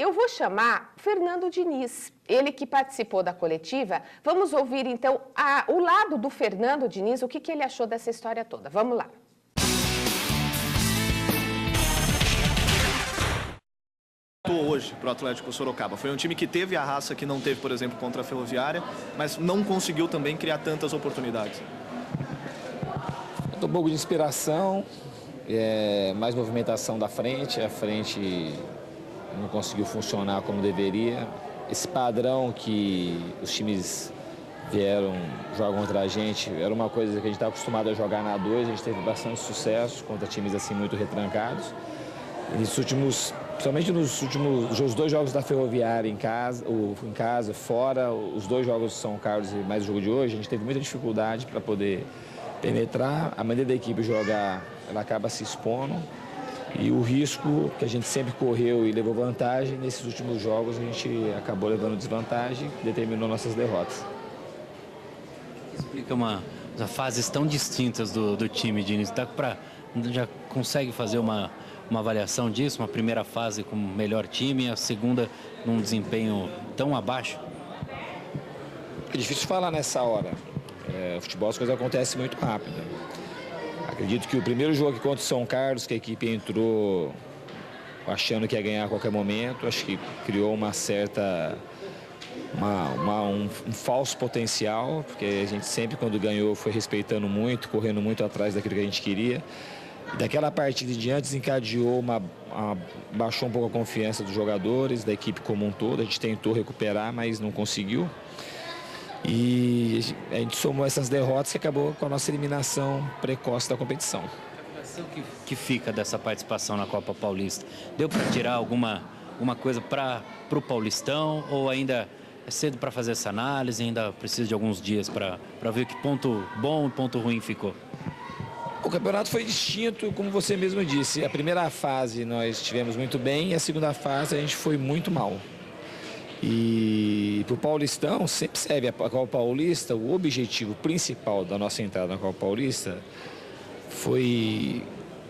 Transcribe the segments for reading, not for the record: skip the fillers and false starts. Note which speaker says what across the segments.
Speaker 1: Eu vou chamar Fernando Diniz, ele que participou da coletiva. Vamos ouvir, então, o lado do Fernando Diniz, o que ele achou dessa história toda. Vamos lá.
Speaker 2: Hoje para o Atlético Sorocaba. Foi um time que teve a raça que não teve, por exemplo, contra a Ferroviária, mas não conseguiu também criar tantas oportunidades.
Speaker 3: Um pouco de inspiração, mais movimentação da frente, a frente não conseguiu funcionar como deveria. Esse padrão que os times jogam contra a gente, era uma coisa que a gente está acostumado a jogar na A2, a gente teve bastante sucesso contra times assim muito retrancados. Principalmente nos dois jogos da Ferroviária em casa, fora, os dois jogos de São Carlos e mais o jogo de hoje, a gente teve muita dificuldade para poder penetrar. A maneira da equipe jogar, ela acaba se expondo. E o risco que a gente sempre correu e levou vantagem, nesses últimos jogos a gente acabou levando desvantagem, determinou nossas derrotas.
Speaker 4: Explica fases tão distintas do time, Diniz. Já consegue fazer uma avaliação disso? Uma primeira fase com o melhor time, a segunda num desempenho tão abaixo?
Speaker 3: É difícil falar nessa hora. O futebol, as coisas acontecem muito rápido. Acredito que o primeiro jogo aqui contra o São Carlos, que a equipe entrou achando que ia ganhar a qualquer momento, acho que criou um falso potencial, porque a gente sempre, quando ganhou, foi respeitando muito, correndo muito atrás daquilo que a gente queria. E daquela partida em diante desencadeou baixou um pouco a confiança dos jogadores, da equipe como um todo. A gente tentou recuperar, mas não conseguiu. E a gente somou essas derrotas que acabou com a nossa eliminação precoce da competição.
Speaker 4: O que fica dessa participação na Copa Paulista? Deu para tirar alguma coisa para o Paulistão ou ainda é cedo para fazer essa análise? Ainda precisa de alguns dias para ver que ponto bom e ponto ruim ficou?
Speaker 3: O campeonato foi distinto, como você mesmo disse. A primeira fase nós estivemos muito bem e a segunda fase a gente foi muito mal. E para o Paulistão sempre serve a Copa Paulista. O objetivo principal da nossa entrada na Copa Paulista foi...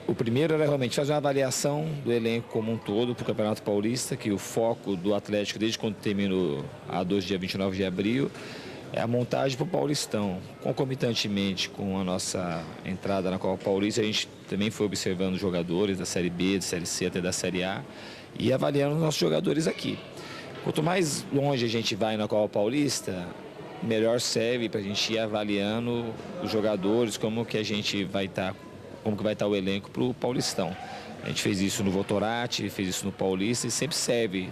Speaker 3: O primeiro era realmente fazer uma avaliação do elenco como um todo para o Campeonato Paulista, que o foco do Atlético, desde quando terminou a A2, dia 29 de abril, é a montagem para o Paulistão. Concomitantemente com a nossa entrada na Copa Paulista, a gente também foi observando jogadores da Série B, da Série C até da Série A e avaliando os nossos jogadores aqui. Quanto mais longe a gente vai na Copa Paulista, melhor serve para a gente ir avaliando os jogadores, como que vai estar o elenco para o Paulistão. A gente fez isso no Votorati, fez isso no Paulista e sempre serve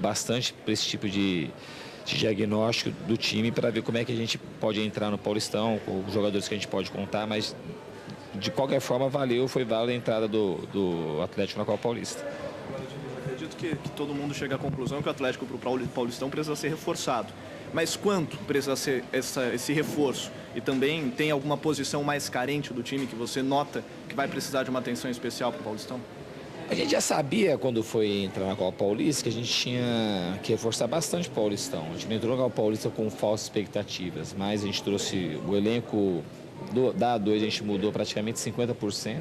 Speaker 3: bastante para esse tipo de diagnóstico do time para ver como é que a gente pode entrar no Paulistão, com os jogadores que a gente pode contar, mas de qualquer forma foi válida a entrada do Atlético na Copa Paulista.
Speaker 2: Acredito que todo mundo chega à conclusão que o Atlético para o Paulistão precisa ser reforçado. Mas quanto precisa ser esse reforço? E também tem alguma posição mais carente do time que você nota que vai precisar de uma atenção especial para o Paulistão?
Speaker 3: A gente já sabia, quando foi entrar na Copa Paulista, que a gente tinha que reforçar bastante o Paulistão. A gente não entrou na Copa Paulista com falsas expectativas, mas a gente trouxe o elenco da A2, a gente mudou praticamente 50%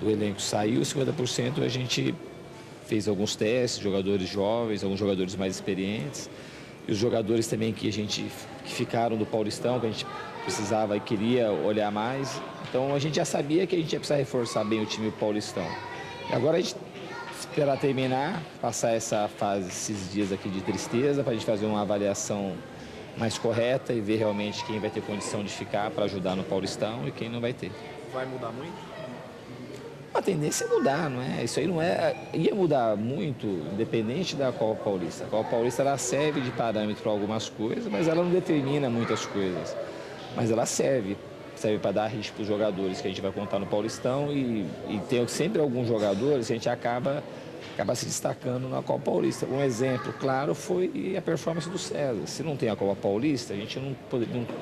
Speaker 3: do elenco. Saiu 50%, a gente fez alguns testes, jogadores jovens, alguns jogadores mais experientes. E os jogadores também que ficaram do Paulistão, que a gente precisava e queria olhar mais. Então a gente já sabia que a gente ia precisar reforçar bem o time do Paulistão. E agora a gente esperar terminar, passar essa fase, esses dias aqui de tristeza, para a gente fazer uma avaliação mais correta e ver realmente quem vai ter condição de ficar para ajudar no Paulistão e quem não vai ter.
Speaker 2: Vai mudar muito?
Speaker 3: A tendência é mudar, não é? Isso aí ia mudar muito, independente da Copa Paulista. A Copa Paulista ela serve de parâmetro para algumas coisas, mas ela não determina muitas coisas. Mas ela serve para dar risco para os jogadores que a gente vai contar no Paulistão e tem sempre alguns jogadores que a gente acaba se destacando na Copa Paulista. Um exemplo, claro, foi a performance do César. Se não tem a Copa Paulista, a gente não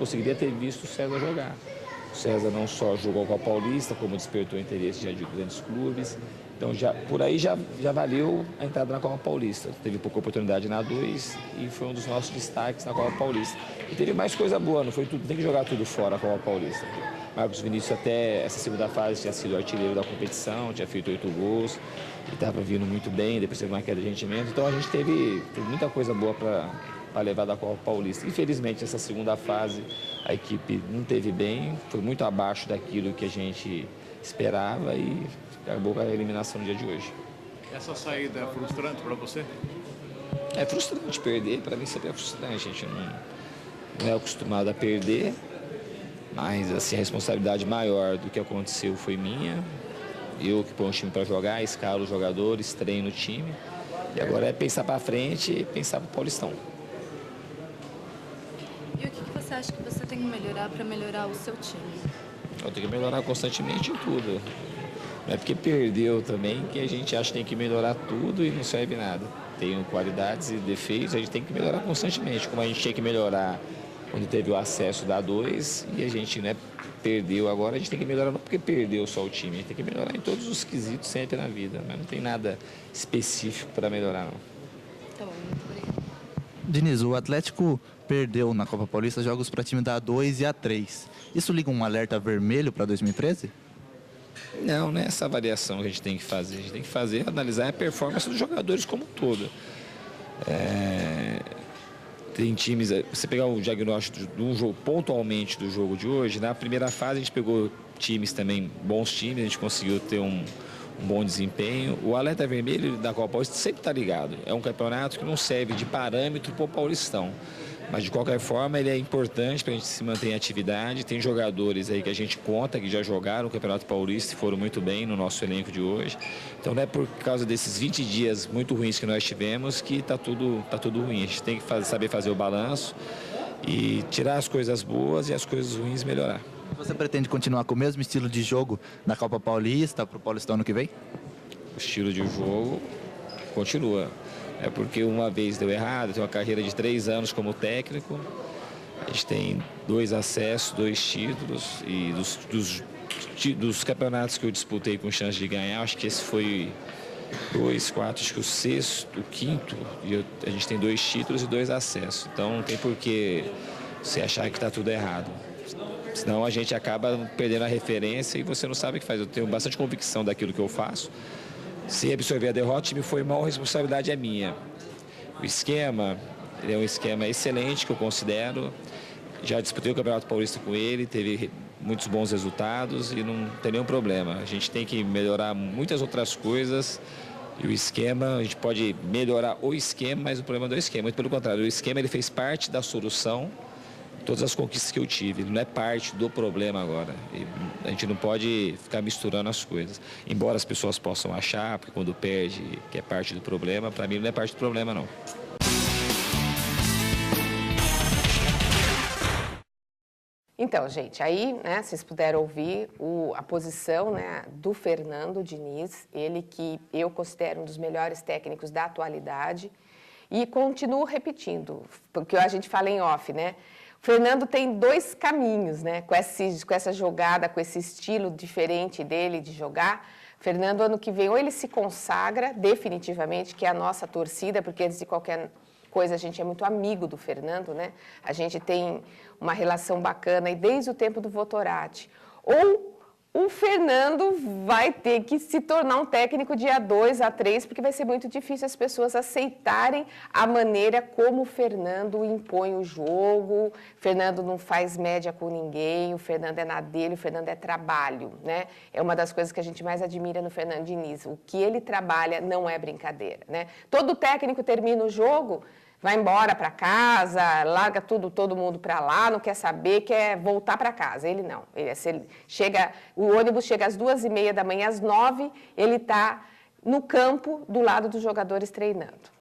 Speaker 3: conseguiria ter visto o César jogar. O César não só jogou a Copa Paulista, como despertou interesse já de grandes clubes. Então, por aí já valeu a entrada na Copa Paulista. Teve pouca oportunidade na A2 e foi um dos nossos destaques na Copa Paulista. E teve mais coisa boa, não foi tudo, tem que jogar tudo fora a Copa Paulista. Marcos Vinícius até essa segunda fase tinha sido artilheiro da competição, tinha feito 8 gols e estava vindo muito bem, depois teve uma queda de rendimento. Então a gente teve muita coisa boa para levar da Copa Paulista. Infelizmente, essa segunda fase a equipe não teve bem, foi muito abaixo daquilo que a gente esperava e acabou com a eliminação no dia de hoje.
Speaker 2: Essa saída é frustrante para você?
Speaker 3: É frustrante perder, para mim sempre é frustrante. A gente não é acostumado a perder, mas assim, a responsabilidade maior do que aconteceu foi minha. Eu que ponho o time para jogar, escalo os jogadores, treino o time. E agora é pensar para frente e pensar para o Paulistão.
Speaker 5: E o que você acha que você tem que melhorar para melhorar o seu time?
Speaker 3: Eu tenho que melhorar constantemente em tudo. Não é porque perdeu também que a gente acha que tem que melhorar tudo e não serve nada. Tem qualidades e defeitos, a gente tem que melhorar constantemente. Como a gente tinha que melhorar quando teve o acesso da 2 e a gente perdeu agora, a gente tem que melhorar não porque perdeu só o time, a gente tem que melhorar em todos os quesitos sempre na vida. Mas não tem nada específico para melhorar, não.
Speaker 5: Tá bom, muito obrigada.
Speaker 6: Diniz, o Atlético perdeu na Copa Paulista jogos para time da A2 e A3. Isso liga um alerta vermelho para 2013?
Speaker 3: Não, não é essa avaliação que a gente tem que fazer. A gente tem que fazer, analisar a performance dos jogadores como um todo. Tem times, você pegar o diagnóstico de um jogo, pontualmente do jogo de hoje, na primeira fase a gente pegou times também, bons times, a gente conseguiu ter um bom desempenho. O alerta vermelho da Copa Paulista sempre está ligado. É um campeonato que não serve de parâmetro para o Paulistão. Mas, de qualquer forma, ele é importante para a gente se manter em atividade. Tem jogadores aí que a gente conta que já jogaram o Campeonato Paulista e foram muito bem no nosso elenco de hoje. Então, não é por causa desses 20 dias muito ruins que nós tivemos que está tudo ruim. A gente tem que saber fazer o balanço e tirar as coisas boas e as coisas ruins melhorar.
Speaker 6: Você pretende continuar com o mesmo estilo de jogo na Copa Paulista para o Paulistão ano que vem?
Speaker 3: O estilo de jogo continua. É porque uma vez deu errado, tem uma carreira de 3 anos como técnico, a gente tem 2 acessos, 2 títulos e dos campeonatos que eu disputei com chance de ganhar, acho que esse foi 2, 4, acho que o 6º, o 5º, e a gente tem 2 títulos e 2 acessos, então não tem por que você achar que está tudo errado. Senão a gente acaba perdendo a referência e você não sabe o que faz. Eu tenho bastante convicção daquilo que eu faço. Se absorver a derrota, o time foi mal, a responsabilidade é minha. O esquema, ele é um esquema excelente que eu considero. Já disputei o Campeonato Paulista com ele, teve muitos bons resultados e não tem nenhum problema. A gente tem que melhorar muitas outras coisas e o esquema, a gente pode melhorar o esquema, mas o problema não é o esquema. Muito pelo contrário, o esquema ele fez parte da solução. Todas as conquistas que eu tive, ele não é parte do problema agora. E a gente não pode ficar misturando as coisas. Embora as pessoas possam achar, porque quando perde, que é parte do problema, para mim não é parte do problema, não.
Speaker 1: Então, gente, aí, vocês puderam ouvir a posição, do Fernando Diniz, ele que eu considero um dos melhores técnicos da atualidade, e continuo repetindo, porque a gente fala em off, O Fernando tem 2 caminhos, com essa jogada, com esse estilo diferente dele de jogar. Fernando, ano que vem, ou ele se consagra definitivamente, que é a nossa torcida, porque antes de qualquer coisa a gente é muito amigo do Fernando, A gente tem uma relação bacana e desde o tempo do Votorati. Ou o Fernando vai ter que se tornar um técnico de A2, A3, porque vai ser muito difícil as pessoas aceitarem a maneira como o Fernando impõe o jogo. O Fernando não faz média com ninguém, o Fernando é na dele, o Fernando é trabalho, É uma das coisas que a gente mais admira no Fernando Diniz. O que ele trabalha não é brincadeira, Todo técnico termina o jogo, vai embora para casa, larga todo mundo para lá, não quer saber, quer voltar para casa. Ele não. O ônibus chega às 2h30 da manhã, às 9h, ele está no campo do lado dos jogadores treinando.